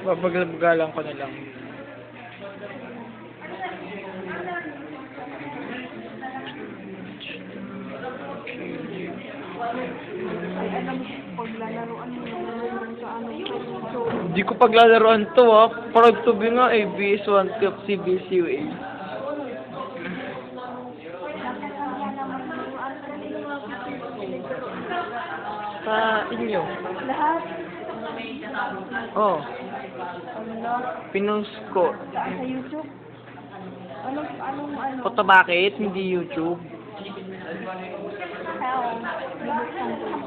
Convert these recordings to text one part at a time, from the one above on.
Babagalan ko na lang. Ay, alam mo, paglalaroan mo naman sa ano yun. So, Hindi ko paglalaroan to Proud to be nga BS1 Cup CBCUA. nakakaya naman laruan ka nila. Sa inyo. Lahat. Oh, Ano? pinost ko. Sa YouTube? Ano? Ito bakit? Hindi YouTube. How? Bibuksan ko.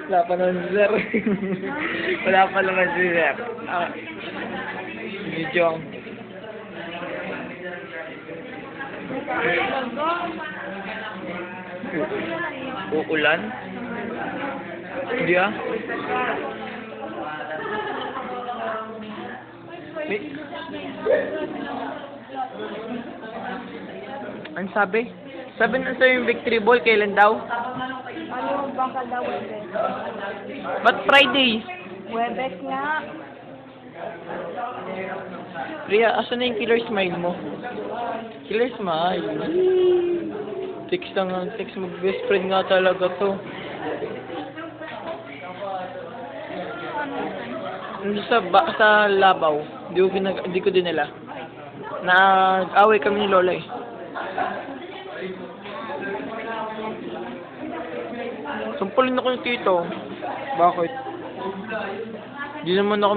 Wala pa naman si Sir. Wala pa naman si Sir. Video ang... Uulan? Hindi May... Ano sabi? Sabi na sa'yo yung victory ball, kailan daw? Ano baka daw Webes? Ba't Friday? Webes nga. Ria, asan na yung killer smile mo? Killer smile? Text lang ang text, mag-best friend nga talaga to. Hindi sa Labaw, hindi ko dinala. Nag-away kami ni Lola eh. Sampulin ako yung tito. Bakit? Di naman ako...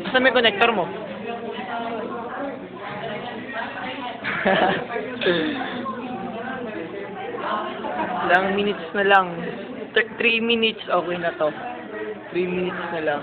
Saan may connector mo? Ilang minutes na lang. 3 minutes, okay na to. 3 minutes na lang.